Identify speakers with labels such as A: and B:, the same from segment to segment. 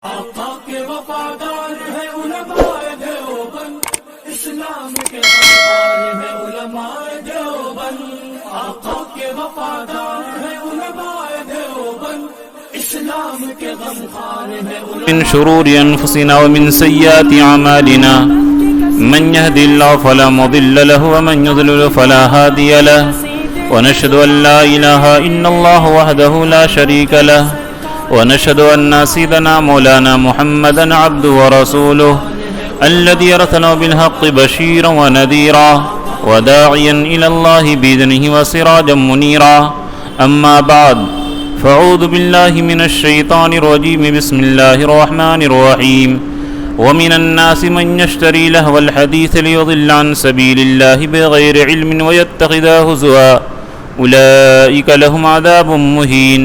A: آقا کے وفادار ہے علماء دیوبند، اسلام کے غمخوار ہے علماء دیوبند، آقا کے وفادار ہے علماء دیوبند، اسلام کے غمخوار ہے علماء.
B: من شرور أنفسنا ومن سيئات أعمالنا من يهد الله فلا مضل له ومن يضلل فلا هادي له ونشهد أن لا إله إلا الله وحده لا شريك له ونشهد أن سيدنا مولانا محمدا عبده ورسوله الذي أرسله بالحق بشيرا ونذيرا وداعيا إلى الله بإذنه وسراجا منيرا. أما بعد فأعوذ بالله من الشيطان الرجيم. بسم الله الرحمن الرحيم. ومن الناس من يشتري لهو الحديث ليضل عن سبيل الله بغير علم ويتخذها هزوا أولئك لهم عذاب مهين.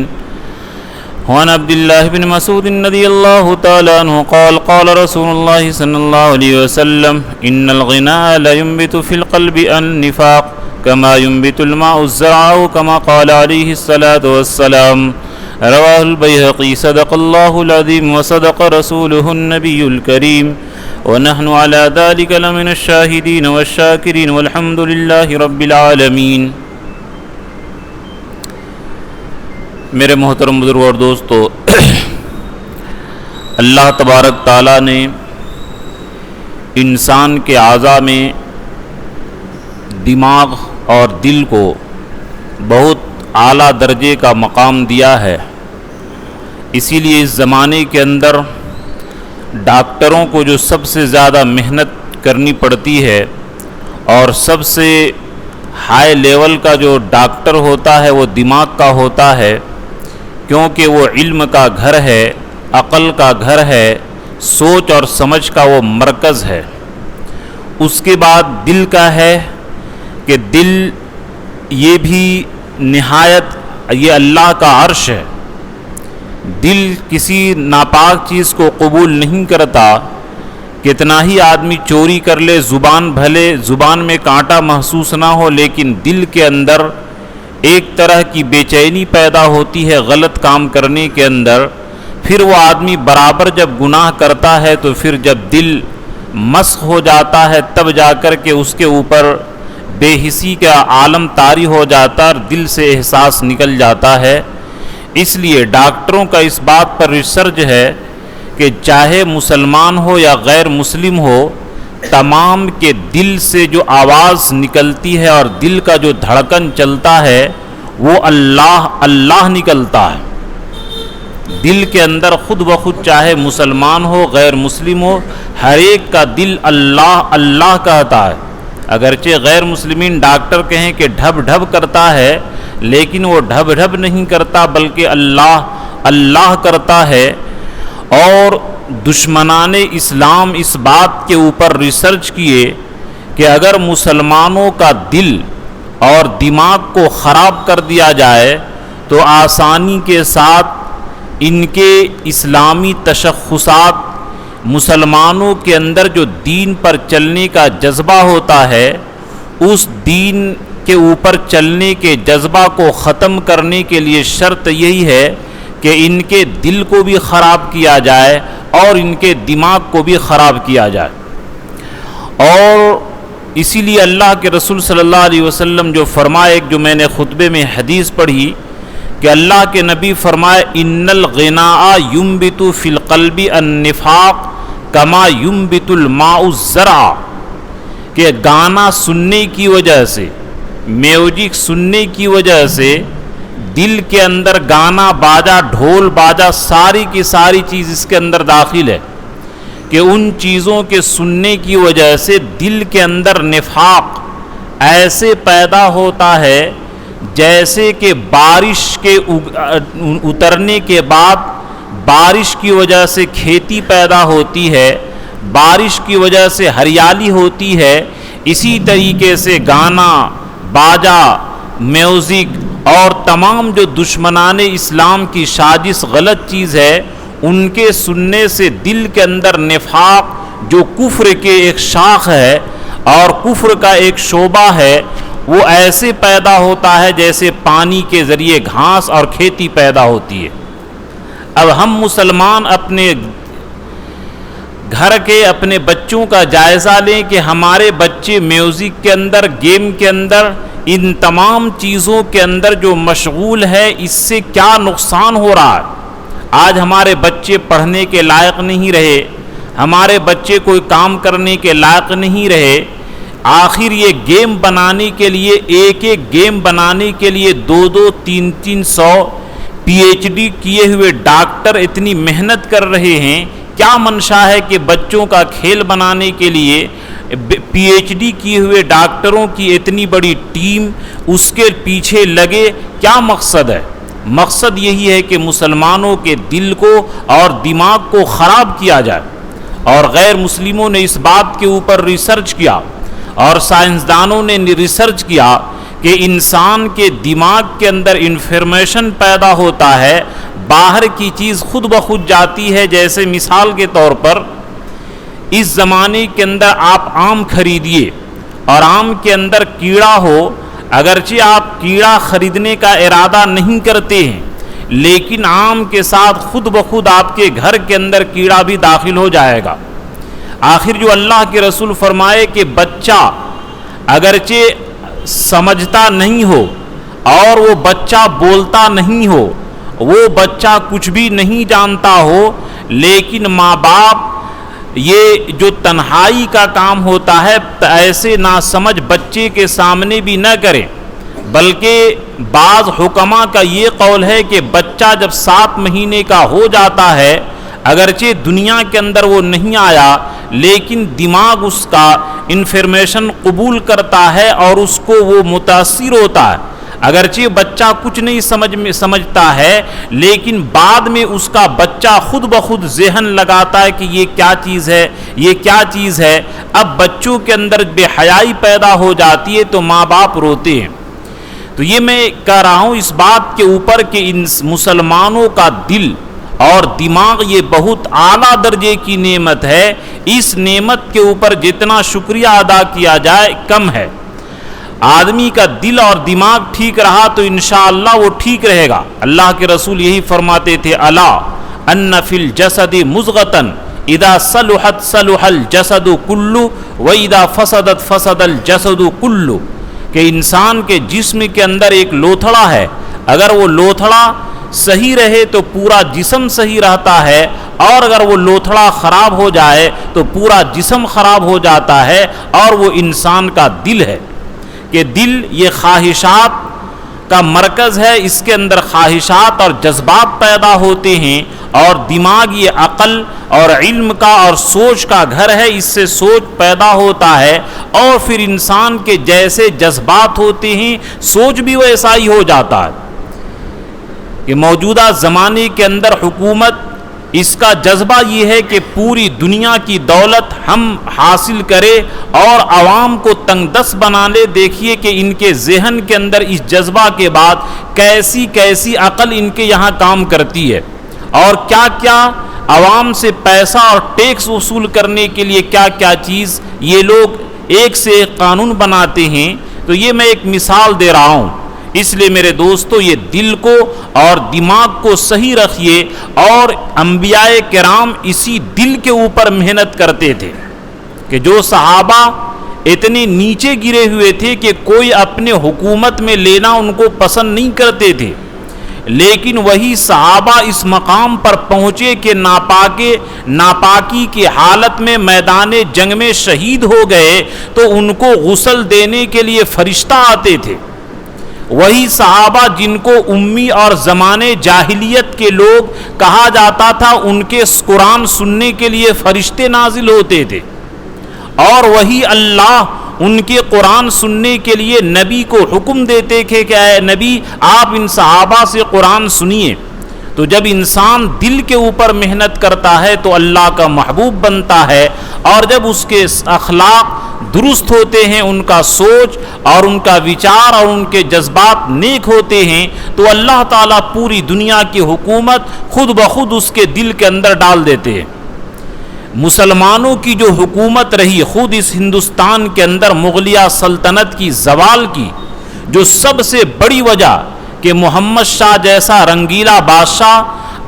B: وعن عبد الله بن مسعود رضي الله تعالى عنه قال قال رسول الله صلى الله عليه وسلم إن الغناء لا ينبت في القلب النفاق كما ينبت الماء الزرع كما قال عليه الصلاة والسلام. رواه البيهقي. صدق الله العظيم وصدق رسوله النبي الكريم ونحن على ذلك لمن الشاهدين والشاكرين والحمد لله رب العالمين. میرے محترم بزرگ اور دوستو، اللہ تبارک تعالیٰ نے انسان کے اعضاء میں دماغ اور دل کو بہت اعلیٰ درجے کا مقام دیا ہے. اسی لیے اس زمانے کے اندر ڈاکٹروں کو جو سب سے زیادہ محنت کرنی پڑتی ہے اور سب سے ہائی لیول کا جو ڈاکٹر ہوتا ہے وہ دماغ کا ہوتا ہے، کیونکہ وہ علم کا گھر ہے، عقل کا گھر ہے، سوچ اور سمجھ کا وہ مرکز ہے. اس کے بعد دل کا ہے کہ دل یہ بھی نہایت یہ اللہ کا عرش ہے. دل کسی ناپاک چیز کو قبول نہیں کرتا. کتنا ہی آدمی چوری کر لے، زبان میں کانٹا محسوس نہ ہو، لیکن دل کے اندر ایک طرح کی بے چینی پیدا ہوتی ہے غلط کام کرنے کے اندر. پھر وہ آدمی برابر جب گناہ کرتا ہے تو پھر جب دل مسخ ہو جاتا ہے تب جا کر کے اس کے اوپر بے حسی کا عالم طاری ہو جاتا اور دل سے احساس نکل جاتا ہے. اس لیے ڈاکٹروں کا اس بات پر ریسرچ ہے کہ چاہے مسلمان ہو یا غیر مسلم ہو، تمام کے دل سے جو آواز نکلتی ہے اور دل کا جو دھڑکن چلتا ہے وہ اللہ اللہ نکلتا ہے. دل کے اندر خود بخود چاہے مسلمان ہو غیر مسلم ہو، ہر ایک کا دل اللہ اللہ کہتا ہے. اگرچہ غیر مسلمین ڈاکٹر کہیں کہ ڈھب ڈھب کرتا ہے، لیکن وہ ڈھب ڈھب نہیں کرتا بلکہ اللہ اللہ کرتا ہے. اور دشمنان اسلام اس بات کے اوپر ریسرچ کیے کہ اگر مسلمانوں کا دل اور دماغ کو خراب کر دیا جائے تو آسانی کے ساتھ ان کے اسلامی تشخصات، مسلمانوں کے اندر جو دین پر چلنے کا جذبہ ہوتا ہے، اس دین کے اوپر چلنے کے جذبہ کو ختم کرنے کے لیے شرط یہی ہے کہ ان کے دل کو بھی خراب کیا جائے اور ان کے دماغ کو بھی خراب کیا جائے. اور اسی لیے اللہ کے رسول صلی اللہ علیہ وسلم جو فرمائے، ایک جو میں نے خطبے میں حدیث پڑھی کہ اللہ کے نبی فرمائے ان الغناء ينبت فی القلب النفاق کما ينبت الماء الزرع، کہ گانا سننے کی وجہ سے، میوزک سننے کی وجہ سے دل کے اندر گانا باجا، ڈھول باجا، ساری کی ساری چیز اس کے اندر داخل ہے کہ ان چیزوں کے سننے کی وجہ سے دل کے اندر نفاق ایسے پیدا ہوتا ہے جیسے کہ بارش کے اترنے کے بعد بارش کی وجہ سے کھیتی پیدا ہوتی ہے، بارش کی وجہ سے ہریالی ہوتی ہے. اسی طریقے سے گانا باجا، میوزک اور تمام جو دشمنان اسلام کی سازش غلط چیز ہے، ان کے سننے سے دل کے اندر نفاق جو کفر کے ایک شاخ ہے اور کفر کا ایک شعبہ ہے، وہ ایسے پیدا ہوتا ہے جیسے پانی کے ذریعے گھاس اور کھیتی پیدا ہوتی ہے. اب ہم مسلمان اپنے گھر کے اپنے بچوں کا جائزہ لیں کہ ہمارے بچے میوزک کے اندر، گیم کے اندر، ان تمام چیزوں کے اندر جو مشغول ہے، اس سے کیا نقصان ہو رہا ہے۔ آج ہمارے بچے پڑھنے کے لائق نہیں رہے، ہمارے بچے کوئی کام کرنے کے لائق نہیں رہے، آخر یہ گیم بنانے کے لیے، ایک ایک گیم بنانے کے لیے 200 300 PhD کیے ہوئے ڈاکٹر اتنی محنت کر رہے ہیں۔ کیا منشا ہے کہ بچوں کا کھیل بنانے کے لیے PhD کیے ہوئے ڈاکٹروں کی اتنی بڑی ٹیم اس کے پیچھے لگے؟ کیا مقصد ہے؟ مقصد یہی ہے کہ مسلمانوں کے دل کو اور دماغ کو خراب کیا جائے، اور غیر مسلموں نے اس بات کے اوپر ریسرچ کیا اور سائنسدانوں نے ریسرچ کیا کہ انسان کے دماغ کے اندر انفارمیشن پیدا ہوتا ہے، باہر کی چیز خود بخود جاتی ہے۔ جیسے مثال کے طور پر اس زمانے کے اندر آپ آم خریدیے اور آم کے اندر کیڑا ہو، اگرچہ آپ کیڑا خریدنے کا ارادہ نہیں کرتے ہیں، لیکن آم کے ساتھ خود بخود آپ کے گھر کے اندر کیڑا بھی داخل ہو جائے گا۔ آخر جو اللہ کے رسول فرمائے کہ بچہ اگرچہ سمجھتا نہیں ہو اور وہ بچہ بولتا نہیں ہو، وہ بچہ کچھ بھی نہیں جانتا ہو، لیکن ماں باپ یہ جو تنہائی کا کام ہوتا ہے ایسے ناسمجھ بچے کے سامنے بھی نہ کریں، بلکہ بعض حکماء کا یہ قول ہے کہ بچہ جب 7 مہینے کا ہو جاتا ہے، اگرچہ دنیا کے اندر وہ نہیں آیا، لیکن دماغ اس کا انفارمیشن قبول کرتا ہے اور اس کو وہ متاثر ہوتا ہے۔ اگرچہ بچہ کچھ نہیں سمجھتا ہے، لیکن بعد میں اس کا بچہ خود بخود ذہن لگاتا ہے کہ یہ کیا چیز ہے، یہ کیا چیز ہے۔ اب بچوں کے اندر بے حیائی پیدا ہو جاتی ہے تو ماں باپ روتے ہیں۔ تو یہ میں کہہ رہا ہوں اس بات کے اوپر کہ ان مسلمانوں کا دل اور دماغ یہ بہت اعلیٰ درجے کی نعمت ہے، اس نعمت کے اوپر جتنا شکریہ ادا کیا جائے کم ہے۔ آدمی کا دل اور دماغ ٹھیک رہا تو انشاءاللہ وہ ٹھیک رہے گا۔ اللہ کے رسول یہی فرماتے تھے، الا ان فی الجسد مضغۃ اذا صلحت صلح الجسد کلہ واذا فسدت فسد الجسد کلہ، کہ انسان کے جسم کے اندر ایک لوتھڑا ہے، اگر وہ لوتھڑا صحیح رہے تو پورا جسم صحیح رہتا ہے، اور اگر وہ لوتھڑا خراب ہو جائے تو پورا جسم خراب ہو جاتا ہے، اور وہ انسان کا دل ہے کہ دل یہ خواہشات کا مرکز ہے، اس کے اندر خواہشات اور جذبات پیدا ہوتے ہیں، اور دماغ یہ عقل اور علم کا اور سوچ کا گھر ہے، اس سے سوچ پیدا ہوتا ہے، اور پھر انسان کے جیسے جذبات ہوتے ہیں سوچ بھی ویسا ہی ہو جاتا ہے۔ کہ موجودہ زمانے کے اندر حکومت اس کا جذبہ یہ ہے کہ پوری دنیا کی دولت ہم حاصل کرے اور عوام کو تنگ دست بنانے۔ دیکھیے کہ ان کے ذہن کے اندر اس جذبہ کے بعد کیسی کیسی عقل ان کے یہاں کام کرتی ہے، اور کیا کیا عوام سے پیسہ اور ٹیکس وصول کرنے کے لیے کیا کیا چیز یہ لوگ ایک سے ایک قانون بناتے ہیں۔ تو یہ میں ایک مثال دے رہا ہوں، اس لیے میرے دوستو یہ دل کو اور دماغ کو صحیح رکھیے، اور انبیاء کرام اسی دل کے اوپر محنت کرتے تھے کہ جو صحابہ اتنے نیچے گرے ہوئے تھے کہ کوئی اپنے حکومت میں لینا ان کو پسند نہیں کرتے تھے، لیکن وہی صحابہ اس مقام پر پہنچے کہ ناپاکی کی حالت میں میدان جنگ میں شہید ہو گئے تو ان کو غسل دینے کے لیے فرشتہ آتے تھے۔ وہی صحابہ جن کو امی اور زمانے جاہلیت کے لوگ کہا جاتا تھا، ان کے قرآن سننے کے لیے فرشتے نازل ہوتے تھے، اور وہی اللہ ان کے قرآن سننے کے لیے نبی کو حکم دیتے کہ اے نبی آپ ان صحابہ سے قرآن سنیے۔ تو جب انسان دل کے اوپر محنت کرتا ہے تو اللہ کا محبوب بنتا ہے، اور جب اس کے اخلاق درست ہوتے ہیں، ان کا سوچ اور ان کا وچار اور ان کے جذبات نیک ہوتے ہیں، تو اللہ تعالیٰ پوری دنیا کی حکومت خود بخود اس کے دل کے اندر ڈال دیتے ہیں۔ مسلمانوں کی جو حکومت رہی خود اس ہندوستان کے اندر مغلیہ سلطنت کی زوال کی، جو سب سے بڑی وجہ کہ محمد شاہ جیسا رنگیلا بادشاہ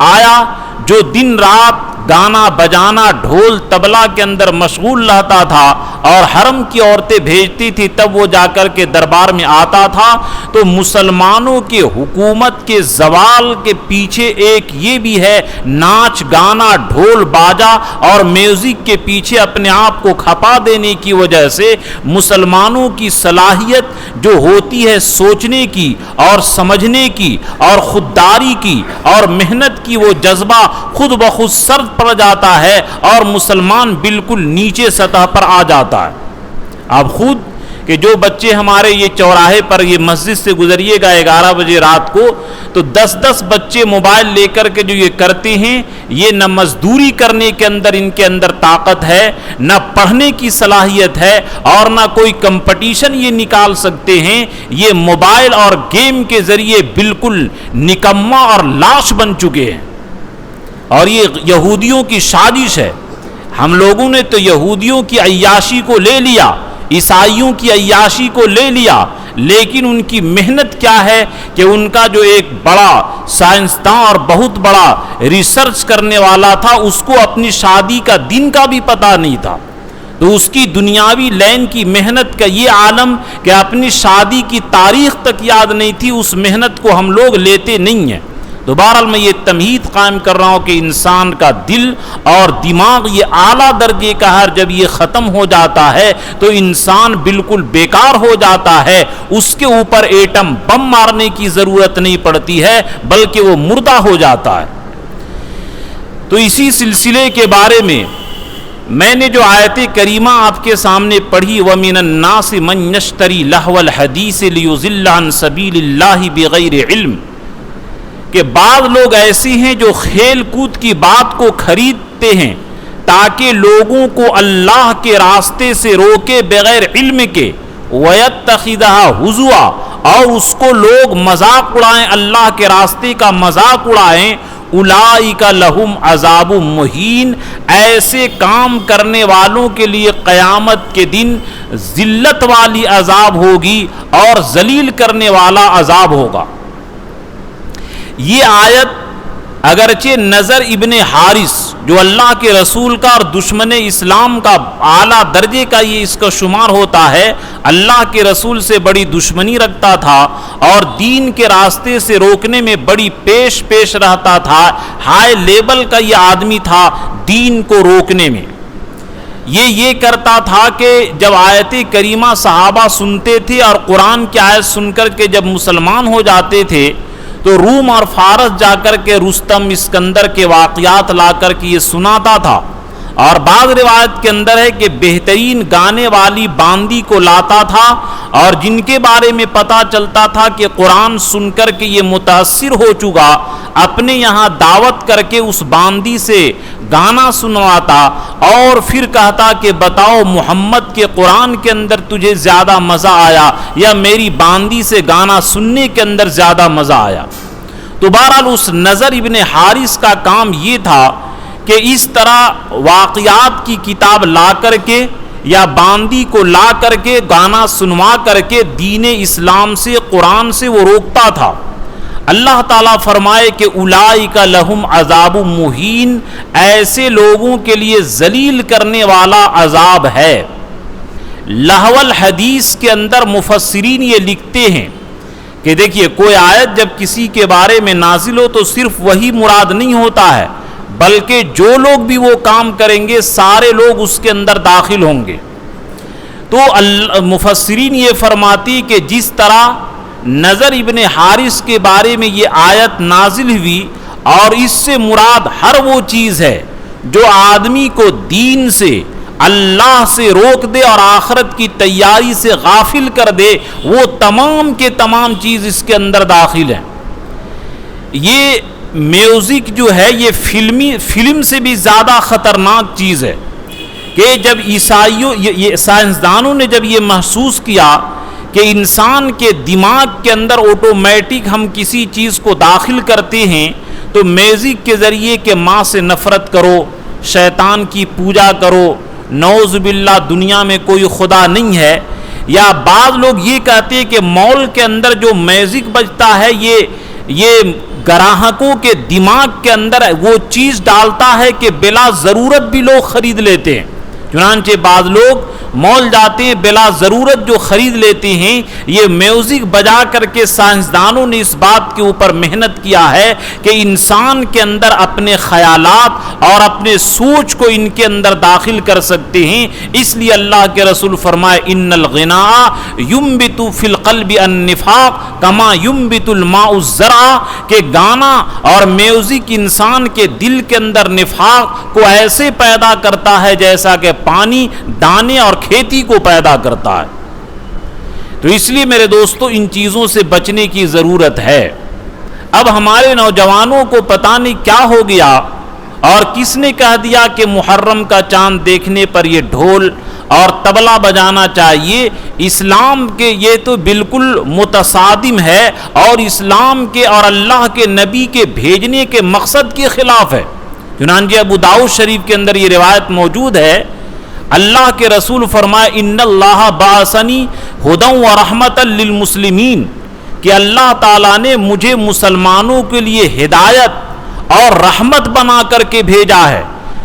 B: آیا جو دن رات گانا بجانا ڈھول طبلہ کے اندر مشغول رہتا تھا اور حرم کی عورتیں بھیجتی تھی تب وہ جا کر کے دربار میں آتا تھا، تو مسلمانوں کے حکومت کے زوال کے پیچھے ایک یہ بھی ہے، ناچ گانا ڈھول باجا اور میوزک کے پیچھے اپنے آپ کو کھپا دینے کی وجہ سے مسلمانوں کی صلاحیت جو ہوتی ہے سوچنے کی اور سمجھنے کی اور خودداری کی اور محنت کی، وہ جذبہ خود بخود سرد پڑ جاتا ہے اور مسلمان بالکل نیچے سطح پر آ جاتا ہے۔ آپ خود کہ جو بچے ہمارے یہ چوراہے پر یہ مسجد سے گزریے گا 11 بجے رات کو، تو 10 بچے موبائل لے کر کے جو یہ کرتے ہیں، یہ نہ مزدوری کرنے کے اندر ان کے اندر طاقت ہے، نہ پڑھنے کی صلاحیت ہے، اور نہ کوئی کمپٹیشن یہ نکال سکتے ہیں۔ یہ موبائل اور گیم کے ذریعے بالکل نکما اور لاش بن چکے ہیں، اور یہ یہودیوں کی سازش ہے۔ ہم لوگوں نے تو یہودیوں کی عیاشی کو لے لیا، عیسائیوں کی عیاشی کو لے لیا، لیکن ان کی محنت کیا ہے کہ ان کا جو ایک بڑا سائنسداں اور بہت بڑا ریسرچ کرنے والا تھا، اس کو اپنی شادی کا دن کا بھی پتہ نہیں تھا، تو اس کی دنیاوی لین کی محنت کا یہ عالم کہ اپنی شادی کی تاریخ تک یاد نہیں تھی، اس محنت کو ہم لوگ لیتے نہیں ہیں۔ تو بہرحال میں یہ تمہید قائم کر رہا ہوں کہ انسان کا دل اور دماغ یہ اعلیٰ درجے کا ہے، جب یہ ختم ہو جاتا ہے تو انسان بالکل بیکار ہو جاتا ہے، اس کے اوپر ایٹم بم مارنے کی ضرورت نہیں پڑتی ہے بلکہ وہ مردہ ہو جاتا ہے۔ تو اسی سلسلے کے بارے میں نے جو آیت کریمہ آپ کے سامنے پڑھی، وَمِنَ النَّاسِ مَن يَشْتَرِي لَهْوَ الْحَدِيثِ لِيُضِلَّ عَن سَبِيلِ اللَّهِ بِغَيْرِ علم، کہ بعض لوگ ایسے ہیں جو کھیل کود کی بات کو خریدتے ہیں تاکہ لوگوں کو اللہ کے راستے سے روکے بغیر علم کے، وَيَتَّخِذَهَا هُزُوًا، اور اس کو لوگ مذاق اڑائیں، اللہ کے راستے کا مذاق اڑائیں، اولئک لہم عذاب مہین، ایسے کام کرنے والوں کے لیے قیامت کے دن ذلت والی عذاب ہوگی اور ذلیل کرنے والا عذاب ہوگا۔ یہ آیت اگرچہ نظر ابن حارث جو اللہ کے رسول کا اور دشمن اسلام کا اعلیٰ درجے کا یہ اس کا شمار ہوتا ہے، اللہ کے رسول سے بڑی دشمنی رکھتا تھا اور دین کے راستے سے روکنے میں بڑی پیش رہتا تھا، ہائی لیول کا یہ آدمی تھا دین کو روکنے میں۔ یہ کرتا تھا کہ جب آیت کریمہ صحابہ سنتے تھے اور قرآن کی آیت سن کر کے جب مسلمان ہو جاتے تھے تو روم اور فارس جا کر کے رستم اسکندر کے واقعات لا کر کے یہ سناتا تھا، اور بعض روایت کے اندر ہے کہ بہترین گانے والی باندی کو لاتا تھا، اور جن کے بارے میں پتہ چلتا تھا کہ قرآن سن کر کے یہ متاثر ہو چکا، اپنے یہاں دعوت کر کے اس باندی سے گانا سنواتا اور پھر کہتا کہ بتاؤ محمد کے قرآن کے اندر تجھے زیادہ مزہ آیا یا میری باندی سے گانا سننے کے اندر زیادہ مزہ آیا۔ تو بہرحال اس نظر ابن حارث کا کام یہ تھا کہ اس طرح واقعات کی کتاب لا کر کے یا باندی کو لا کر کے گانا سنوا کر کے دین اسلام سے قرآن سے وہ روکتا تھا۔ اللہ تعالیٰ فرمائے کہ اولئک لہم عذاب مہین، ایسے لوگوں کے لیے ذلیل کرنے والا عذاب ہے۔ لہو الحدیث کے اندر مفسرین یہ لکھتے ہیں کہ دیکھیے کوئی آیت جب کسی کے بارے میں نازل ہو تو صرف وہی مراد نہیں ہوتا ہے، بلکہ جو لوگ بھی وہ کام کریں گے سارے لوگ اس کے اندر داخل ہوں گے۔ تو مفسرین یہ فرماتی کہ جس طرح نظر ابن حارث کے بارے میں یہ آیت نازل ہوئی اور اس سے مراد ہر وہ چیز ہے جو آدمی کو دین سے اللہ سے روک دے اور آخرت کی تیاری سے غافل کر دے، وہ تمام کے تمام چیز اس کے اندر داخل ہیں۔ یہ میوزک جو ہے یہ فلم سے بھی زیادہ خطرناک چیز ہے کہ جب عیسائیوں یہ سائنسدانوں نے جب یہ محسوس کیا کہ انسان کے دماغ کے اندر آٹومیٹک ہم کسی چیز کو داخل کرتے ہیں تو میوزک کے ذریعے کہ ماں سے نفرت کرو، شیطان کی پوجا کرو، نعوذ باللہ دنیا میں کوئی خدا نہیں ہے، یا بعض لوگ یہ کہتے ہیں کہ مال کے اندر جو میوزک بجتا ہے یہ گراہکوں کے دماغ کے اندر وہ چیز ڈالتا ہے کہ بلا ضرورت بھی لوگ خرید لیتے ہیں. چنانچہ بعض لوگ مال جاتے ہیں بلا ضرورت جو خرید لیتے ہیں. یہ میوزک بجا کر کے سائنسدانوں نے اس بات کے اوپر محنت کیا ہے کہ انسان کے اندر اپنے خیالات اور اپنے سوچ کو ان کے اندر داخل کر سکتے ہیں. اس لیے اللہ کے رسول فرمائے ان الغناء ينبت فی القلب النفاق کما ينبت الماء الزرع، کہ گانا اور میوزک انسان کے دل کے اندر نفاق کو ایسے پیدا کرتا ہے جیسا کہ پانی دانے اور کھیتی کو پیدا کرتا ہے. تو اس لیے میرے دوستو ان چیزوں سے بچنے کی ضرورت ہے. اب ہمارے نوجوانوں کو پتہ نہیں کیا ہو گیا اور کس نے کہہ دیا کہ محرم کا چاند دیکھنے پر یہ ڈھول اور طبلہ بجانا چاہیے. اسلام کے یہ تو بالکل متصادم ہے اور اسلام کے اور اللہ کے نبی کے بھیجنے کے مقصد کے خلاف ہے. چنانچہ ابو داؤد شریف کے اندر یہ روایت موجود ہے. اللہ کے رسول فرمائے ان اللہ بعثنی ہدی و رحمۃ للمسلمین، کہ اللہ تعالیٰ نے مجھے مسلمانوں کے لیے ہدایت اور رحمت بنا کر کے بھیجا ہے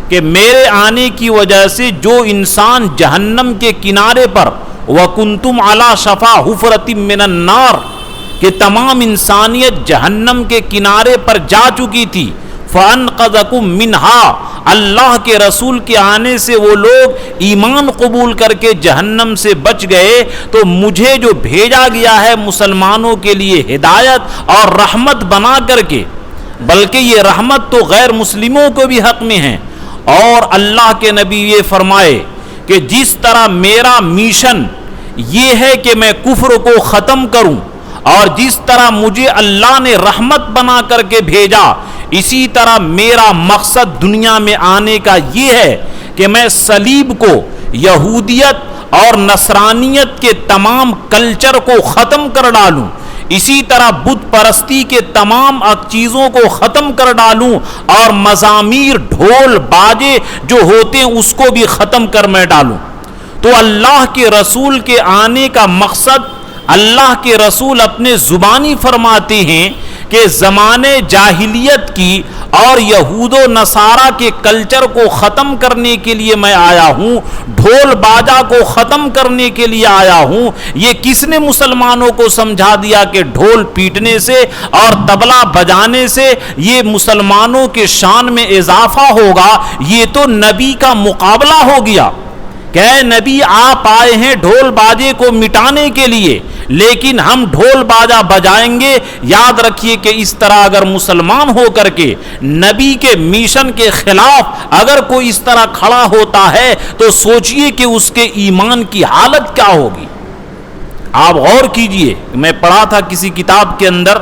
B: کہ میرے آنے کی وجہ سے جو انسان جہنم کے کنارے پر وَكُنْتُمْ عَلَى شَفَا حُفْرَةٍ مِّنَ النَّارِ، کہ تمام انسانیت جہنم کے کنارے پر جا چکی تھی، فَأَنْقَذَكُمْ مِنْهَا، اللہ کے رسول کے آنے سے وہ لوگ ایمان قبول کر کے جہنم سے بچ گئے. تو مجھے جو بھیجا گیا ہے مسلمانوں کے لیے ہدایت اور رحمت بنا کر کے، بلکہ یہ رحمت تو غیر مسلموں کو بھی حق میں ہے. اور اللہ کے نبی یہ فرمائے کہ جس طرح میرا میشن یہ ہے کہ میں کفر کو ختم کروں، اور جس طرح مجھے اللہ نے رحمت بنا کر کے بھیجا، اسی طرح میرا مقصد دنیا میں آنے کا یہ ہے کہ میں صلیب کو، یہودیت اور نصرانیت کے تمام کلچر کو ختم کر ڈالوں. اسی طرح بت پرستی کے تمام چیزوں کو ختم کر ڈالوں، اور مزامیر، ڈھول، باجے جو ہوتے ہیں اس کو بھی ختم کر میں ڈالوں. تو اللہ کے رسول کے آنے کا مقصد، اللہ کے رسول اپنے زبانی فرماتے ہیں کہ زمانے جاہلیت کی اور یہود و نصارہ کے کلچر کو ختم کرنے کے لیے میں آیا ہوں، ڈھول باجا کو ختم کرنے کے لیے آیا ہوں. یہ کس نے مسلمانوں کو سمجھا دیا کہ ڈھول پیٹنے سے اور طبلہ بجانے سے یہ مسلمانوں کے شان میں اضافہ ہوگا؟ یہ تو نبی کا مقابلہ ہو گیا کہ اے نبی آپ آئے ہیں ڈھول باجے کو مٹانے کے لیے، لیکن ہم ڈھول باجا بجائیں گے. یاد رکھیے کہ اس طرح اگر مسلمان ہو کر کے نبی کے میشن کے خلاف اگر کوئی اس طرح کھڑا ہوتا ہے تو سوچئے کہ اس کے ایمان کی حالت کیا ہوگی. آپ غور کیجئے، میں پڑھا تھا کسی کتاب کے اندر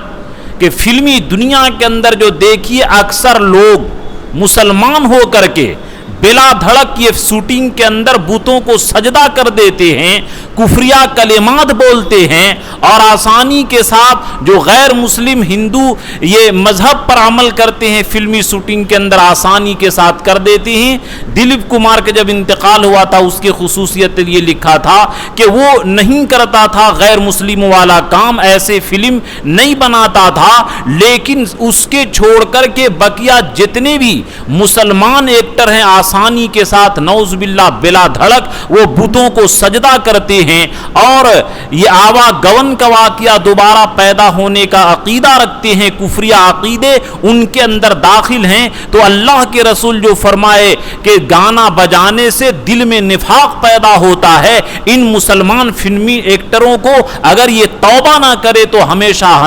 B: کہ فلمی دنیا کے اندر جو دیکھیے اکثر لوگ مسلمان ہو کر کے بلا دھڑک یہ شوٹنگ کے اندر بتوں کو سجدہ کر دیتے ہیں، کفریہ کلمات بولتے ہیں، اور آسانی کے ساتھ جو غیر مسلم ہندو یہ مذہب پر عمل کرتے ہیں فلمی شوٹنگ کے اندر آسانی کے ساتھ کر دیتے ہیں. دلیپ کمار کا جب انتقال ہوا تھا اس کی خصوصیت یہ لکھا تھا کہ وہ نہیں کرتا تھا غیر مسلموں والا کام، ایسے فلم نہیں بناتا تھا، لیکن اس کے چھوڑ کر کے بقیہ جتنے بھی مسلمان ایکٹر ہیں آسانی کے ساتھ نعوذ باللہ بلا دھڑک وہ بتوں کو سجدہ کرتے ہیں، اور یہ آوا گون کا واقعہ دوبارہ پیدا ہونے کا عقیدہ رکھتے ہیں. کفریہ عقیدے ان کے اندر داخل ہیں. تو اللہ کے رسول جو فرمائے کہ گانا بجانے سے دل میں نفاق پیدا ہوتا ہے، ان مسلمان فلمی ایکٹروں کو اگر یہ توبہ نہ کرے تو ہمیشہ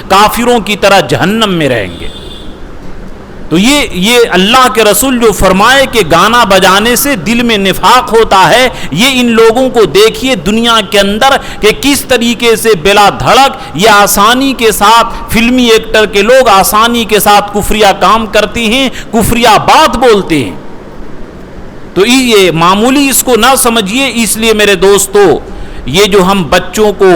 B: کافروں کی طرح جہنم میں رہیں گے. تو یہ اللہ کے رسول جو فرمائے کہ گانا بجانے سے دل میں نفاق ہوتا ہے، یہ ان لوگوں کو دیکھیے دنیا کے اندر کہ کس طریقے سے بلا دھڑک یہ آسانی کے ساتھ فلمی ایکٹر کے لوگ آسانی کے ساتھ کفریہ کام کرتے ہیں، کفریہ بات بولتے ہیں. تو یہ معمولی اس کو نہ سمجھیے. اس لیے میرے دوستو یہ جو ہم بچوں کو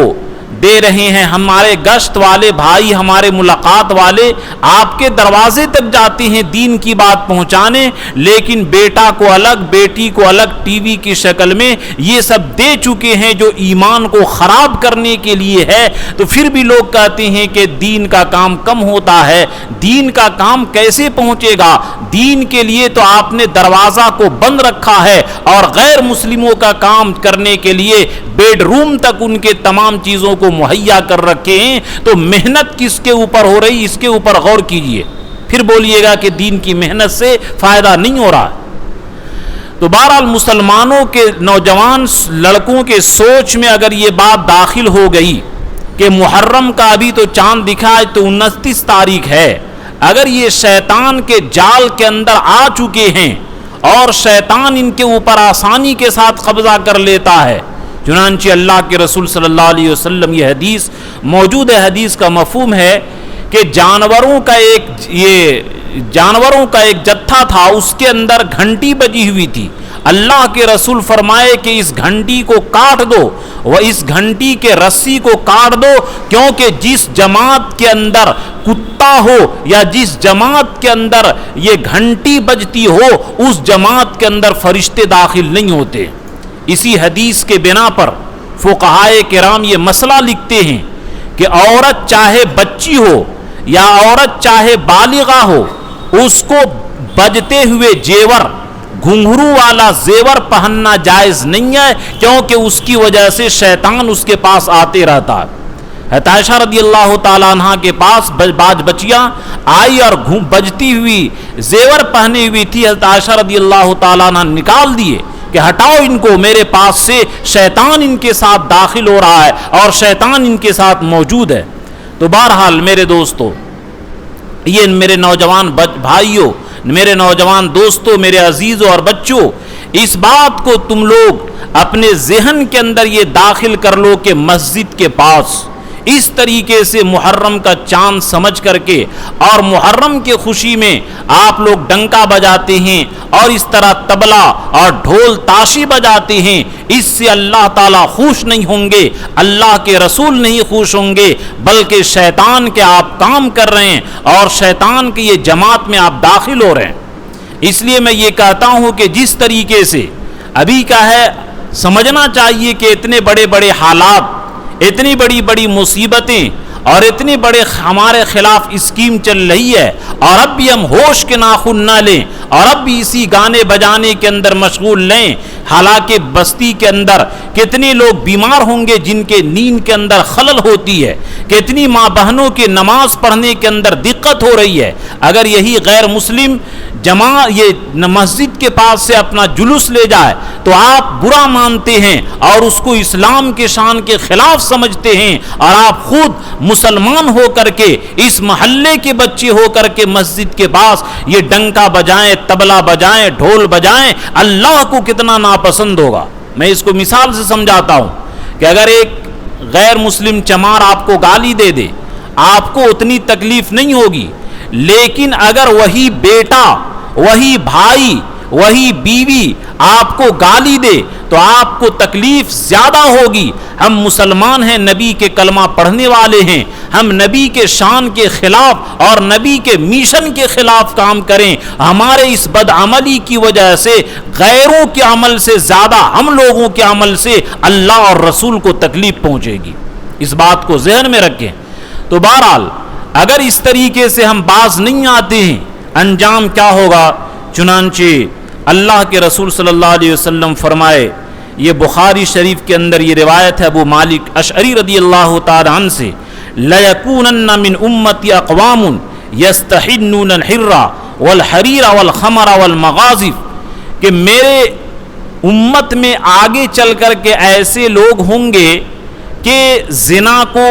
B: دے رہے ہیں، ہمارے گشت والے بھائی، ہمارے ملاقات والے آپ کے دروازے تک جاتے ہیں دین کی بات پہنچانے، لیکن بیٹا کو الگ بیٹی کو الگ ٹی وی کی شکل میں یہ سب دے چکے ہیں جو ایمان کو خراب کرنے کے لیے ہے، تو پھر بھی لوگ کہتے ہیں کہ دین کا کام کم ہوتا ہے۔ دین کا کام کیسے پہنچے گا؟ دین کے لیے تو آپ نے دروازہ کو بند رکھا ہے، اور غیر مسلموں کا کام کرنے کے لیے بیڈ روم تک ان کے تمام چیزوں کو مہیا کر رکھے ہیں، تو محنت کس کے اوپر ہو رہی، اس کے اوپر غور کیجئے، پھر بولیے گا کہ دین کی محنت سے فائدہ نہیں ہو رہا۔ تو بہرحال مسلمانوں کے نوجوان لڑکوں کے سوچ میں اگر یہ بات داخل ہو گئی کہ محرم کا ابھی تو چاند دکھا ہے تو 29 تاریخ ہے، اگر یہ شیطان کے جال کے اندر آ چکے ہیں اور شیطان ان کے اوپر آسانی کے ساتھ قبضہ کر لیتا ہے، چنانچہ اللہ کے رسول صلی اللہ علیہ وسلم یہ حدیث موجود ہے، حدیث کا مفہوم ہے کہ جانوروں کا ایک جتھا تھا، اس کے اندر گھنٹی بجی ہوئی تھی، اللہ کے رسول فرمائے کہ اس گھنٹی کو کاٹ دو، وہ اس گھنٹی کے رسی کو کاٹ دو، کیونکہ جس جماعت کے اندر کتا ہو یا جس جماعت کے اندر یہ گھنٹی بجتی ہو، اس جماعت کے اندر فرشتے داخل نہیں ہوتے۔ اسی حدیث کے بنا پر فقہائے کرام یہ مسئلہ لکھتے ہیں کہ عورت چاہے بچی ہو یا عورت چاہے بالغہ ہو، اس کو بجتے ہوئے زیور، گھنگرو والا زیور پہننا جائز نہیں ہے، کیونکہ اس کی وجہ سے شیطان اس کے پاس آتے رہتا ہے۔ حضرت عائشہ رضی اللہ تعالیٰ عنہ کے پاس باج بچیاں آئی اور بجتی ہوئی زیور پہنے ہوئی تھی، حضرت عائشہ رضی اللہ تعالیٰ عنہ نکال دیے کہ ہٹاؤ ان کو، میرے پاس سے شیطان ان کے ساتھ داخل ہو رہا ہے اور شیطان ان کے ساتھ موجود ہے۔ تو بہرحال میرے دوستو، یہ میرے نوجوان بھائیوں، میرے نوجوان دوستوں، میرے عزیزوں اور بچوں، اس بات کو تم لوگ اپنے ذہن کے اندر یہ داخل کر لو کہ مسجد کے پاس اس طریقے سے محرم کا چاند سمجھ کر کے اور محرم کے خوشی میں آپ لوگ ڈنکا بجاتے ہیں اور اس طرح طبلہ اور ڈھول تاشی بجاتے ہیں، اس سے اللہ تعالیٰ خوش نہیں ہوں گے، اللہ کے رسول نہیں خوش ہوں گے، بلکہ شیطان کے آپ کام کر رہے ہیں اور شیطان کی یہ جماعت میں آپ داخل ہو رہے ہیں۔ اس لیے میں یہ کہتا ہوں کہ جس طریقے سے ابھی کا ہے، سمجھنا چاہیے کہ اتنے بڑے بڑے حالات، اتنی بڑی بڑی مصیبتیں اور اتنے بڑے ہمارے خلاف اسکیم چل رہی ہے، اور اب بھی ہم ہوش کے ناخن نہ لیں اور اب بھی اسی گانے بجانے کے اندر مشغول لیں، حالانکہ بستی کے اندر کتنے لوگ بیمار ہوں گے جن کے نیند کے اندر خلل ہوتی ہے، کتنی ماں بہنوں کے نماز پڑھنے کے اندر دقت ہو رہی ہے۔ اگر یہی غیر مسلم یہ مسجد کے پاس سے اپنا جلوس لے جائے تو آپ برا مانتے ہیں اور اس کو اسلام کے شان کے خلاف سمجھتے ہیں، اور آپ خود مسلمان ہو کر کے اس محلے کے بچے ہو کر کے مسجد کے پاس یہ ڈنکا بجائیں، طبلہ بجائیں، ڈھول بجائیں، اللہ کو کتنا ناپسند ہوگا۔ میں اس کو مثال سے سمجھاتا ہوں کہ اگر ایک غیر مسلم چمار آپ کو گالی دے دے، آپ کو اتنی تکلیف نہیں ہوگی، لیکن اگر وہی بیٹا، وہی بھائی، وہی بیوی آپ کو گالی دے تو آپ کو تکلیف زیادہ ہوگی۔ ہم مسلمان ہیں، نبی کے کلمہ پڑھنے والے ہیں، ہم نبی کے شان کے خلاف اور نبی کے میشن کے خلاف کام کریں، ہمارے اس بدعملی کی وجہ سے غیروں کے عمل سے زیادہ ہم لوگوں کے عمل سے اللہ اور رسول کو تکلیف پہنچے گی۔ اس بات کو ذہن میں رکھیں۔ تو بہرحال اگر اس طریقے سے ہم باز نہیں آتے ہیں، انجام کیا ہوگا؟ چنانچہ اللہ کے رسول صلی اللہ علیہ وسلم فرمائے، یہ بخاری شریف کے اندر یہ روایت ہے ابو مالک اشعری رضی اللہ تعالی عنہ سے، لَيَكُونَنَّ مِنْ أُمَّتِي أَقْوَامٌ يَسْتَحِنُّونَ الْحِرَّ وَالْحَرِيرَ وَالْخَمَرَ وَالْمَغَازِفَ، کہ میرے امت میں آگے چل کر کے ایسے لوگ ہوں گے کہ زنا کو،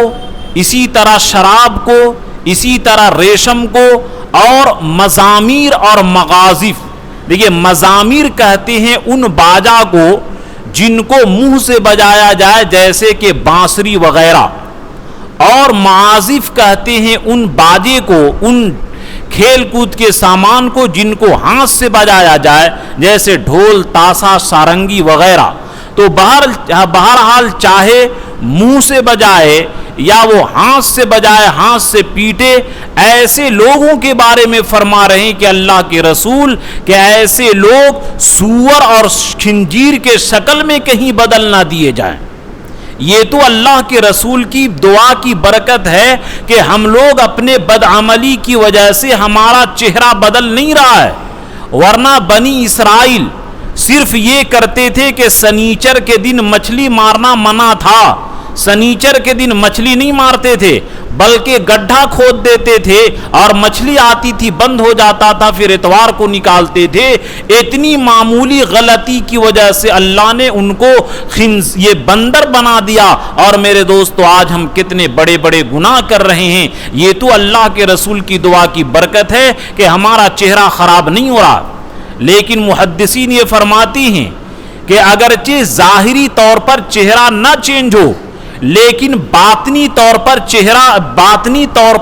B: اسی طرح شراب کو، اسی طرح ریشم کو اور مزامیر اور مغازف۔ دیکھیے مزامیر کہتے ہیں ان باجا کو جن کو منہ سے بجایا جائے جیسے کہ بانسری وغیرہ، اور معازف کہتے ہیں ان باجے کو، ان کھیل کود کے سامان کو جن کو ہاتھ سے بجایا جائے جیسے ڈھول، تاسا، سارنگی وغیرہ۔ تو بہرحال چاہے منہ سے بجائے یا وہ ہاتھ سے بجائے ہاتھ سے پیٹے، ایسے لوگوں کے بارے میں فرما رہے ہیں کہ اللہ کے رسول کہ ایسے لوگ سور اور خنزیر کے شکل میں کہیں بدل نہ دیے جائیں۔ یہ تو اللہ کے رسول کی دعا کی برکت ہے کہ ہم لوگ اپنے بدعملی کی وجہ سے ہمارا چہرہ بدل نہیں رہا ہے، ورنہ بنی اسرائیل صرف یہ کرتے تھے کہ سنیچر کے دن مچھلی مارنا منع تھا، سنیچر کے دن مچھلی نہیں مارتے تھے بلکہ گڈھا کھود دیتے تھے اور مچھلی آتی تھی بند ہو جاتا تھا، پھر اتوار کو نکالتے تھے۔ اتنی معمولی غلطی کی وجہ سے اللہ نے ان کو یہ بندر بنا دیا، اور میرے دوستو آج ہم کتنے بڑے بڑے گناہ کر رہے ہیں۔ یہ تو اللہ کے رسول کی دعا کی برکت ہے کہ ہمارا چہرہ خراب نہیں ہو رہا، لیکن محدثین یہ فرماتی ہیں کہ اگرچہ ظاہری طور پر چہرہ نہ چینج ہو لیکن باطنی طور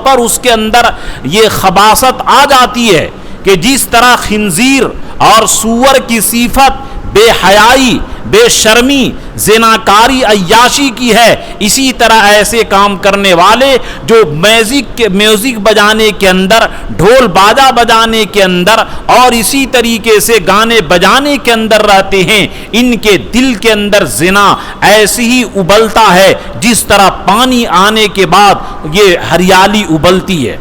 B: پر اس کے اندر یہ خباثت آ جاتی ہے کہ جس طرح خنزیر اور سور کی صفت بے حیائی، بے شرمی، زناکاری، عیاشی کی ہے، اسی طرح ایسے کام کرنے والے جو میوزک بجانے کے اندر، ڈھول باجا بجانے کے اندر اور اسی طریقے سے گانے بجانے کے اندر رہتے ہیں، ان کے دل کے اندر زنا ایسی ہی ابلتا ہے جس طرح پانی آنے کے بعد یہ ہریالی ابلتی ہے۔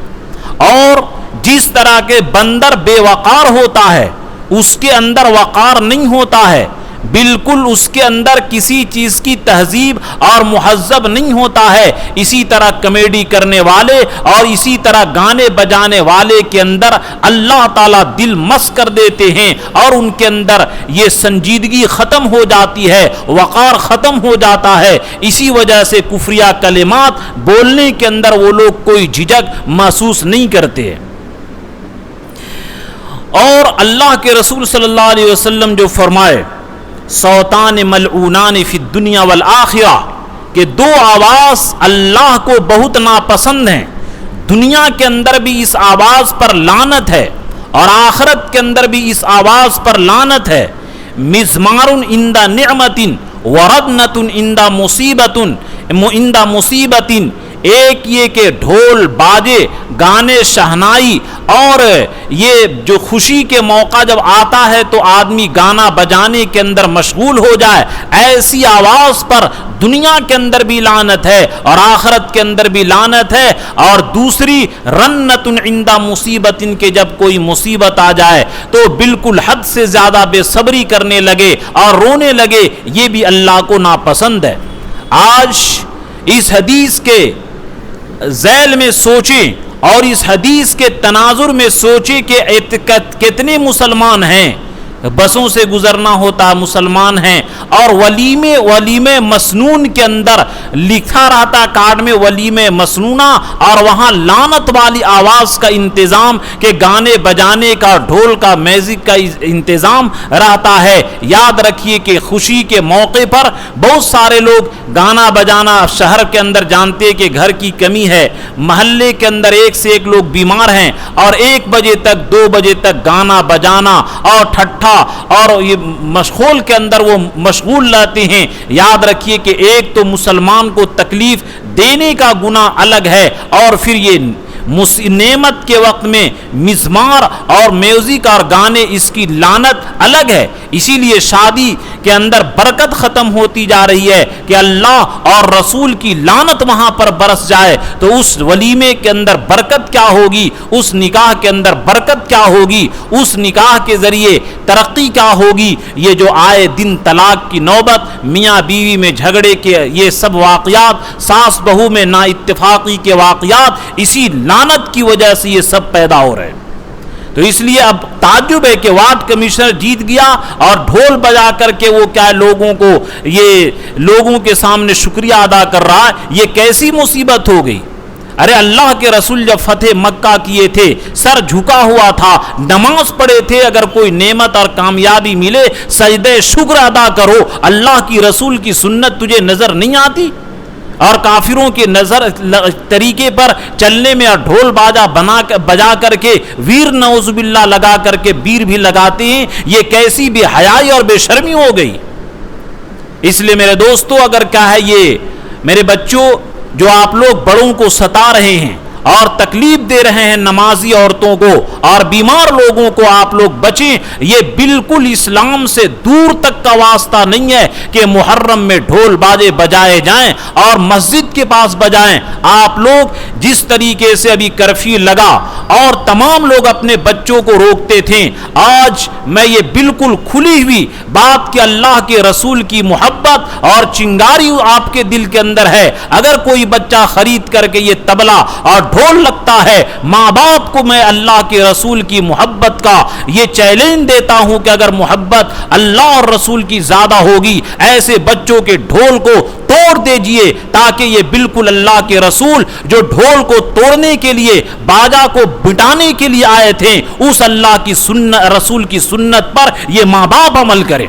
B: اور جس طرح کے بندر بے وقار ہوتا ہے اس کے اندر وقار نہیں ہوتا ہے، بالکل اس کے اندر کسی چیز کی تہذیب اور مہذب نہیں ہوتا ہے، اسی طرح کمیڈی کرنے والے اور اسی طرح گانے بجانے والے کے اندر اللہ تعالیٰ دل مس کر دیتے ہیں اور ان کے اندر یہ سنجیدگی ختم ہو جاتی ہے، وقار ختم ہو جاتا ہے۔ اسی وجہ سے کفریہ کلمات بولنے کے اندر وہ لوگ کوئی جھجک محسوس نہیں کرتے۔ اور اللہ کے رسول صلی اللہ علیہ وسلم جو فرمائے صوتان ملعونان فی الدنیا والآخرہ کہ دو آواز اللہ کو بہت ناپسند ہیں، دنیا کے اندر بھی اس آواز پر لعنت ہے اور آخرت کے اندر بھی اس آواز پر لعنت ہے۔ مزمار عند نعمت وردنۃ عند مصیبت، ایک یہ کہ ڈھول باجے، گانے شہنائی، اور یہ جو خوشی کے موقع جب آتا ہے تو آدمی گانا بجانے کے اندر مشغول ہو جائے، ایسی آواز پر دنیا کے اندر بھی لعنت ہے اور آخرت کے اندر بھی لعنت ہے۔ اور دوسری رنت عند مصیبت کہ جب کوئی مصیبت آ جائے تو بالکل حد سے زیادہ بے صبری کرنے لگے اور رونے لگے، یہ بھی اللہ کو ناپسند ہے۔ آج اس حدیث کے ذیل میں سوچیں اور اس حدیث کے تناظر میں سوچیں کہ کتنے مسلمان ہیں، بسوں سے گزرنا ہوتا مسلمان ہیں، اور ولیمے مسنون کے اندر لکھا رہتا کارڈ میں ولیمے مسنونہ، اور وہاں لعنت والی آواز کا انتظام کہ گانے بجانے کا، ڈھول کا، میوزک کا انتظام رہتا ہے۔ یاد رکھیے کہ خوشی کے موقع پر بہت سارے لوگ گانا بجانا، شہر کے اندر جانتے کہ گھر کی کمی ہے، محلے کے اندر ایک سے ایک لوگ بیمار ہیں اور 1 بجے تک 2 بجے تک گانا بجانا اور ٹھٹھا اور یہ مشغول کے اندر وہ مشغول رہتے ہیں۔ یاد رکھیے کہ ایک تو مسلمان کو تکلیف دینے کا گناہ الگ ہے، اور پھر یہ نعمت کے وقت میں مزمار اور میوزک اور گانے، اس کی لعنت الگ ہے۔ اسی لیے شادی کے اندر برکت ختم ہوتی جا رہی ہے کہ اللہ اور رسول کی لعنت وہاں پر برس جائے تو اس ولیمے کے اندر برکت کیا ہوگی، اس نکاح کے اندر برکت کیا ہوگی، اس نکاح کے ذریعے ترقی کیا ہوگی۔ یہ جو آئے دن طلاق کی نوبت، میاں بیوی میں جھگڑے کے یہ سب واقعات، ساس بہو میں نا اتفاقی کے واقعات، اسی لعنت کی وجہ سے یہ سب پیدا ہو رہے ہیں۔ تو اس لیے اب تعجب ہے کہ وارڈ کمشنر جیت گیا اور ڈھول بجا کر کے وہ کیا لوگوں کے سامنے شکریہ ادا کر رہا ہے، یہ کیسی مصیبت ہو گئی۔ ارے اللہ کے رسول جب فتح مکہ کیے تھے، سر جھکا ہوا تھا، نماز پڑھے تھے، اگر کوئی نعمت اور کامیابی ملے سجدہ شکر ادا کرو۔ اللہ کی رسول کی سنت تجھے نظر نہیں آتی؟ اور کافروں کے نظر طریقے پر چلنے میں اور ڈھول باجا بجا کر کے ویر نعوذ باللہ لگا کر کے بیر بھی لگاتے ہیں، یہ کیسی بے حیائی اور بے شرمی ہو گئی۔ اس لیے میرے دوستو، اگر کیا ہے یہ میرے بچوں، جو آپ لوگ بڑوں کو ستا رہے ہیں اور تکلیف دے رہے ہیں نمازی عورتوں کو اور بیمار لوگوں کو، آپ لوگ بچیں. یہ بالکل اسلام سے دور تک کا واسطہ نہیں ہے کہ محرم میں ڈھول باجے بجائے جائیں اور مسجد کے پاس بجائیں. آپ لوگ جس طریقے سے ابھی کرفیو لگا اور تمام لوگ اپنے بچوں کو روکتے تھے، آج میں یہ بالکل کھلی ہوئی بات کہ اللہ کے رسول کی محبت اور چنگاری آپ کے دل کے اندر ہے. اگر کوئی بچہ خرید کر کے یہ طبلہ اور ڈھول لگتا ہے، ماں باپ کو میں اللہ کے رسول کی محبت کا یہ چیلنج دیتا ہوں کہ اگر محبت اللہ اور رسول کی زیادہ ہوگی، ایسے بچوں کے ڈھول کو توڑ دیجئے، تاکہ یہ بالکل اللہ کے رسول جو ڈھول کو توڑنے کے لیے، باجا کو بٹانے کے لیے آئے تھے، اس اللہ کی سنت، رسول کی سنت پر یہ ماں باپ عمل کرے.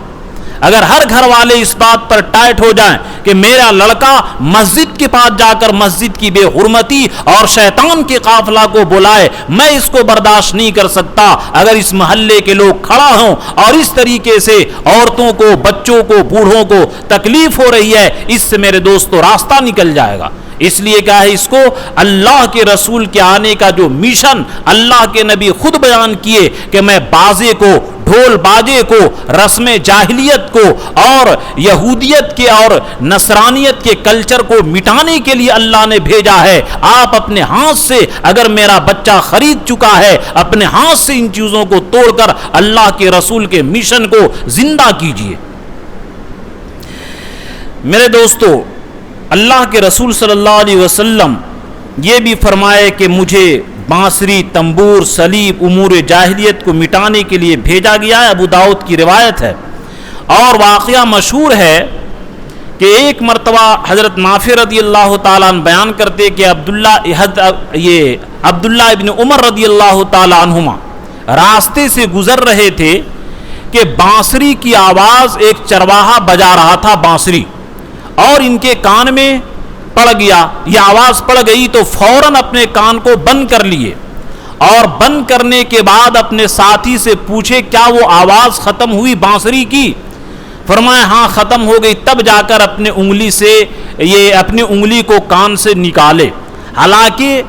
B: اگر ہر گھر والے اس بات پر ٹائٹ ہو جائیں کہ میرا لڑکا مسجد کے پاس جا کر مسجد کی بے حرمتی اور شیطان کے قافلہ کو بلائے، میں اس کو برداشت نہیں کر سکتا. اگر اس محلے کے لوگ کھڑا ہوں اور اس طریقے سے عورتوں کو، بچوں کو، بوڑھوں کو تکلیف ہو رہی ہے، اس سے میرے دوستو راستہ نکل جائے گا. اس لیے کہا ہے اس کو اللہ کے رسول کے آنے کا جو مشن اللہ کے نبی خود بیان کیے کہ میں بازے کو، ڈھول باجے کو، رسم جاہلیت کو اور یہودیت کے اور نصرانیت کے کلچر کو مٹانے کے لیے اللہ نے بھیجا ہے. آپ اپنے ہاتھ سے، اگر میرا بچہ خرید چکا ہے، اپنے ہاتھ سے ان چیزوں کو توڑ کر اللہ کے رسول کے مشن کو زندہ کیجیے. میرے دوستو، اللہ کے رسول صلی اللہ علیہ وسلم یہ بھی فرمائے کہ مجھے بانسری، تنبور، صلیب، امور جاہلیت کو مٹانے کے لیے بھیجا گیا ہے. ابو داؤد کی روایت ہے. اور واقعہ مشہور ہے کہ ایک مرتبہ حضرت نافع رضی اللہ تعالیٰ عنہ بیان کرتے کہ عبداللہ ابن عمر رضی اللہ تعالیٰ عنہما راستے سے گزر رہے تھے کہ بانسری کی آواز ایک چرواہا بجا رہا تھا بانسری، اور ان کے کان میں پڑ گیا، یہ آواز پڑ گئی تو فوراً اپنے کان کو بند کر لیے، اور بند کرنے کے بعد اپنے ساتھی سے پوچھے کیا وہ آواز ختم ہوئی بانسری کی؟ فرمایا ہاں ختم ہو گئی. تب جا کر اپنے انگلی کو کان سے نکالے. حالانکہ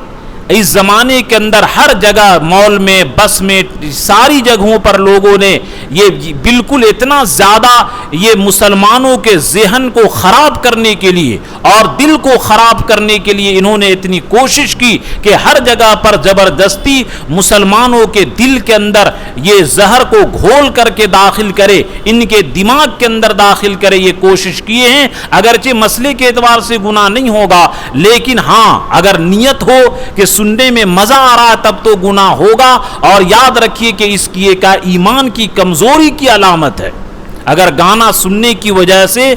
B: اس زمانے کے اندر ہر جگہ، مال میں، بس میں، ساری جگہوں پر لوگوں نے یہ بالکل اتنا زیادہ یہ مسلمانوں کے ذہن کو خراب کرنے کے لیے اور دل کو خراب کرنے کے لیے انہوں نے اتنی کوشش کی کہ ہر جگہ پر زبردستی مسلمانوں کے دل کے اندر یہ زہر کو گھول کر کے داخل کرے، ان کے دماغ کے اندر داخل کرے. یہ کوشش کیے ہیں. اگرچہ مسئلے کے اعتبار سے گناہ نہیں ہوگا، لیکن ہاں اگر نیت ہو کہ سننے میں مزہ آ رہا ہے تب تو گناہ ہوگا. اور یاد رکھیے کہ اس کی ایک ایمان کی کمزوری کی علامت ہے. اگر گانا سننے کی وجہ سے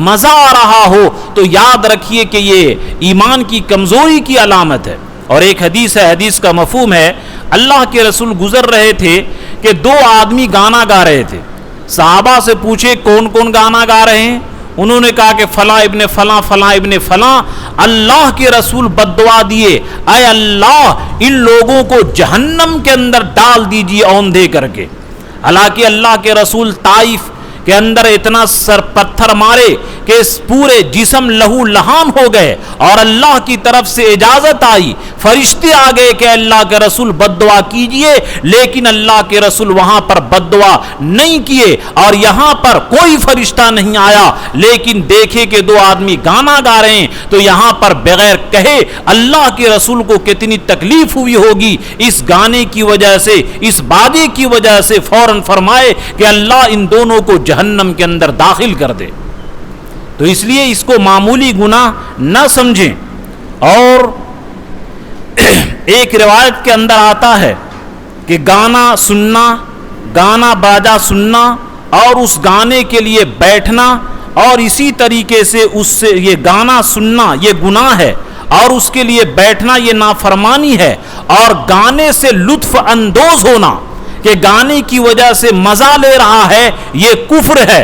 B: مزہ آ رہا ہو تو یاد رکھیے کہ یہ ایمان کی کمزوری کی علامت ہے. اور ایک حدیث ہے، حدیث کا مفہوم ہے، اللہ کے رسول گزر رہے تھے کہ دو آدمی گانا گا رہے تھے. صحابہ سے پوچھے کون کون گانا گا رہے ہیں؟ انہوں نے کہا کہ فلاں ابن فلاں، فلاں ابن فلاں. اللہ کے رسول بد دعا دیے، اے اللہ ان لوگوں کو جہنم کے اندر ڈال دیجیے اوندھے کر کے. حالانکہ اللہ کے رسول طائف کے اندر اتنا سر پتھر مارے کہ اس پورے جسم لہو لہان ہو گئے، اور اللہ کی طرف سے اجازت آئی، فرشتے آ گئے کہ اللہ کے رسول بد دعا کیجئے، لیکن اللہ کے رسول وہاں پر بد دعا نہیں کیے. اور یہاں پر کوئی فرشتہ نہیں آیا، لیکن دیکھے کہ دو آدمی گانا گا رہے ہیں تو یہاں پر بغیر کہے اللہ کے رسول کو کتنی تکلیف ہوئی ہوگی اس گانے کی وجہ سے، اس باجے کی وجہ سے. فوراً فرمائے کہ اللہ ان دونوں کو جہنم کے اندر داخل کر دے. تو اس لیے اس کو معمولی گناہ نہ سمجھیں. اور ایک روایت کے اندر آتا ہے کہ گانا سننا، گانا باجا سننا اور اس گانے کے لیے بیٹھنا، اور اسی طریقے سے اس سے یہ گانا سننا یہ گناہ ہے، اور اس کے لیے بیٹھنا یہ نافرمانی ہے. اور گانے سے لطف اندوز ہونا کہ گانے کی وجہ سے مزہ لے رہا ہے یہ کفر ہے.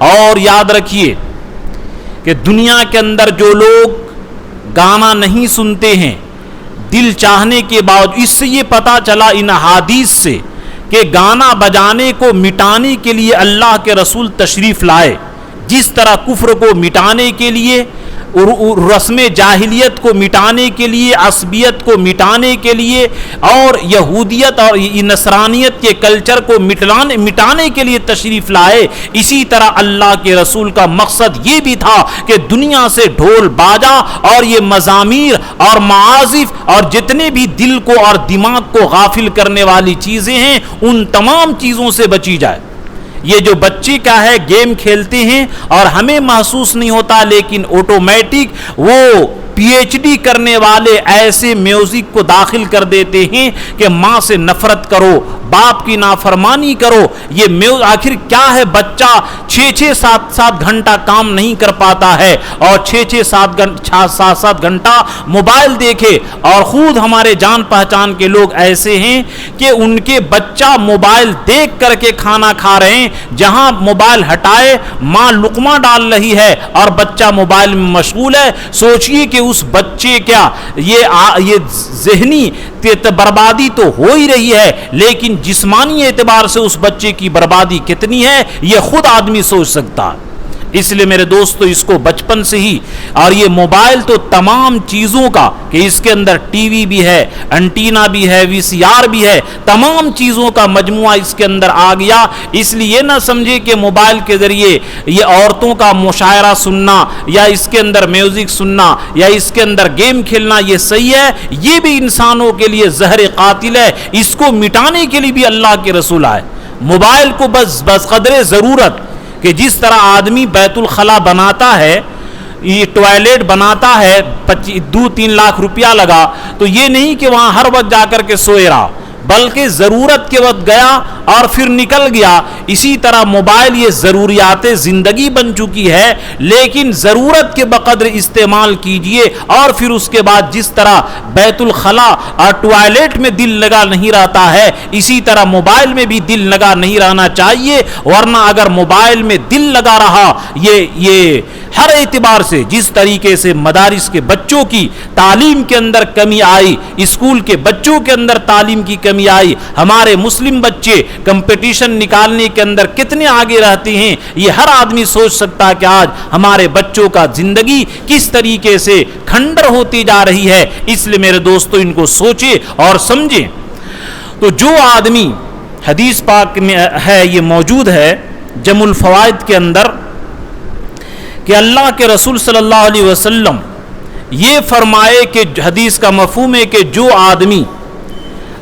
B: اور یاد رکھیے کہ دنیا کے اندر جو لوگ گانا نہیں سنتے ہیں دل چاہنے کے باوجود، اس سے یہ پتا چلا ان احادیث سے کہ گانا بجانے کو مٹانے کے لیے اللہ کے رسول تشریف لائے، جس طرح کفر کو مٹانے کے لیے، رسم جاہلیت کو مٹانے کے لیے، عصبیت کو مٹانے کے لیے، اور یہودیت اور نصرانیت کے کلچر کو مٹانے کے لیے تشریف لائے، اسی طرح اللہ کے رسول کا مقصد یہ بھی تھا کہ دنیا سے ڈھول باجا اور یہ مزامیر اور معازف اور جتنے بھی دل کو اور دماغ کو غافل کرنے والی چیزیں ہیں ان تمام چیزوں سے بچی جائے۔ یہ جو بچے کیا ہے گیم کھیلتے ہیں اور ہمیں محسوس نہیں ہوتا، لیکن آٹومیٹک وہ پی ایچ ڈی کرنے والے ایسے میوزک کو داخل کر دیتے ہیں کہ ماں سے نفرت کرو، باپ کی نافرمانی کرو۔ یہ آخر کیا ہے، بچہ 6-7 گھنٹہ کام نہیں کر پاتا ہے اور 6-7 گھنٹہ موبائل دیکھے، اور خود ہمارے جان پہچان کے لوگ ایسے ہیں کہ ان کے بچہ موبائل دیکھ کر کے کھانا کھا رہے ہیں، جہاں موبائل ہٹائے ماں لقمہ ڈال رہی ہے اور بچہ موبائل میں مشغول ہے۔ سوچئے کہ اس بچے کیا یہ ذہنی بربادی تو ہو ہی رہی ہے، لیکن جسمانی اعتبار سے اس بچے کی بربادی کتنی ہے یہ خود آدمی سوچ سکتا ہے۔ اس لیے میرے دوستو اس کو بچپن سے ہی، اور یہ موبائل تو تمام چیزوں کا کہ اس کے اندر ٹی وی بھی ہے، انٹینا بھی ہے، وی سی آر بھی ہے، تمام چیزوں کا مجموعہ اس کے اندر آ گیا۔ اس لیے یہ نہ سمجھے کہ موبائل کے ذریعے یہ عورتوں کا مشاعرہ سننا یا اس کے اندر میوزک سننا یا اس کے اندر گیم کھیلنا یہ صحیح ہے، یہ بھی انسانوں کے لیے زہر قاتل ہے۔ اس کو مٹانے کے لیے بھی اللہ کے رسول آئے۔ موبائل کو بس قدر ضرورت کہ جس طرح آدمی بیت الخلا بناتا ہے، یہ ٹوائلٹ بناتا ہے، 2-3 لاکھ روپیہ لگا، تو یہ نہیں کہ وہاں ہر وقت جا کر کے سوئے رہا، بلکہ ضرورت کے وقت گیا اور پھر نکل گیا۔ اسی طرح موبائل یہ ضروریات زندگی بن چکی ہے، لیکن ضرورت کے بقدر استعمال کیجئے، اور پھر اس کے بعد جس طرح بیت الخلا اور ٹوائلٹ میں دل لگا نہیں رہتا ہے، اسی طرح موبائل میں بھی دل لگا نہیں رہنا چاہیے، ورنہ اگر موبائل میں دل لگا رہا یہ ہر اعتبار سے، جس طریقے سے مدارس کے بچوں کی تعلیم کے اندر کمی آئی، اسکول کے بچوں کے اندر تعلیم کی کمی آئی، ہمارے مسلم بچے کمپٹیشن نکالنے کے اندر کتنے آگے رہتے ہیں، یہ ہر آدمی سوچ سکتا کہ آج ہمارے بچوں کا زندگی کس طریقے سے کھنڈر ہوتی جا رہی ہے۔ اس لیے میرے دوستو ان کو سوچے اور سمجھیں۔ تو جو آدمی، حدیث پاک میں ہے، یہ موجود ہے جمع الفوائد کے اندر، کہ اللہ کے رسول صلی اللہ علیہ وسلم یہ فرمائے کہ حدیث کا مفہوم ہے کہ جو آدمی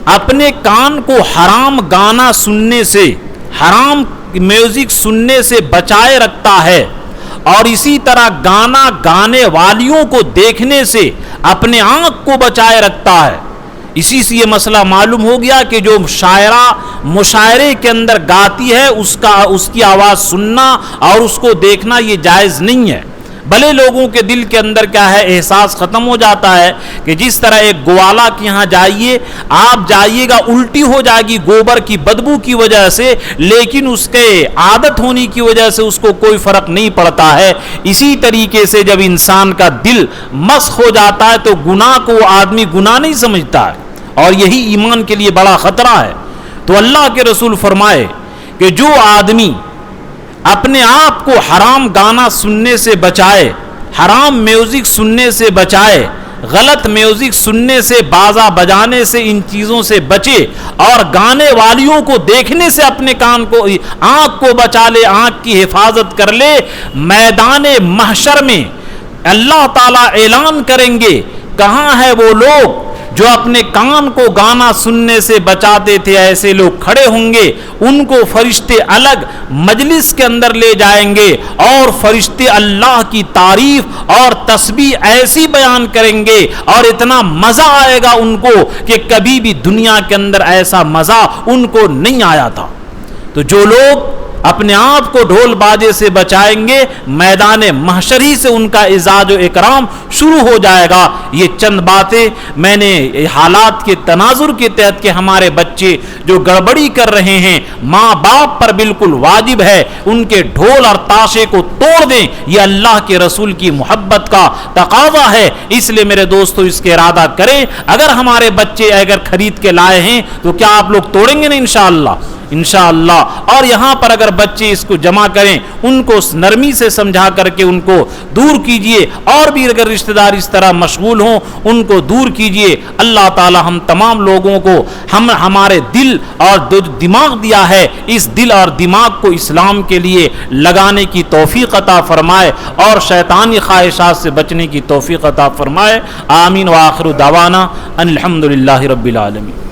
B: اپنے کان کو حرام گانا سننے سے، حرام میوزک سننے سے بچائے رکھتا ہے، اور اسی طرح گانا گانے والیوں کو دیکھنے سے اپنے آنکھ کو بچائے رکھتا ہے۔ اسی سے یہ مسئلہ معلوم ہو گیا کہ جو شاعرہ مشاعرے کے اندر گاتی ہے اس کی آواز سننا اور اس کو دیکھنا یہ جائز نہیں ہے۔ بھلے لوگوں کے دل کے اندر کیا ہے احساس ختم ہو جاتا ہے کہ جس طرح ایک گوالا کے یہاں جائیے، آپ جائیے گا الٹی ہو جائے گی گوبر کی بدبو کی وجہ سے، لیکن اس کے عادت ہونے کی وجہ سے اس کو کوئی فرق نہیں پڑتا ہے۔ اسی طریقے سے جب انسان کا دل مسخ ہو جاتا ہے تو گناہ کو آدمی گناہ نہیں سمجھتا ہے، اور یہی ایمان کے لیے بڑا خطرہ ہے۔ تو اللہ کے رسول فرمائے کہ جو آدمی اپنے آپ کو حرام گانا سننے سے بچائے، حرام میوزک سننے سے بچائے، غلط میوزک سننے سے، بازا بجانے سے، ان چیزوں سے بچے، اور گانے والیوں کو دیکھنے سے اپنے کان کو، آنکھ کو بچا لے، آنکھ کی حفاظت کر لے، میدان محشر میں اللہ تعالیٰ اعلان کریں گے کہاں ہے وہ لوگ جو اپنے کان کو گانا سننے سے بچاتے تھے، ایسے لوگ کھڑے ہوں گے، ان کو فرشتے الگ مجلس کے اندر لے جائیں گے، اور فرشتے اللہ کی تعریف اور تسبیح ایسی بیان کریں گے، اور اتنا مزہ آئے گا ان کو کہ کبھی بھی دنیا کے اندر ایسا مزہ ان کو نہیں آیا تھا۔ تو جو لوگ اپنے آپ کو ڈھول باجے سے بچائیں گے، میدان محشر ہی سے ان کا اعزاز و اکرام شروع ہو جائے گا۔ یہ چند باتیں میں نے حالات کے تناظر کے تحت کہ ہمارے بچے جو گڑبڑی کر رہے ہیں، ماں باپ پر بالکل واجب ہے ان کے ڈھول اور تاشے کو توڑ دیں، یہ اللہ کے رسول کی محبت کا تقاضا ہے۔ اس لیے میرے دوستو اس کے ارادہ کریں، اگر ہمارے بچے اگر خرید کے لائے ہیں تو کیا آپ لوگ توڑیں گے نا انشاءاللہ؟ انشاءاللہ۔ اور یہاں پر اگر بچے اس کو جمع کریں، ان کو نرمی سے سمجھا کر کے ان کو دور کیجئے، اور بھی اگر رشتہ دار اس طرح مشغول ہوں ان کو دور کیجئے۔ اللہ تعالی ہم تمام لوگوں کو ہمارے دل اور دماغ دیا ہے، اس دل اور دماغ کو اسلام کے لیے لگانے کی توفیق عطا فرمائے اور شیطانی خواہشات سے بچنے کی توفیق عطا فرمائے۔ آمین۔ وآخر دعوانا ان الحمدللہ رب العالمین۔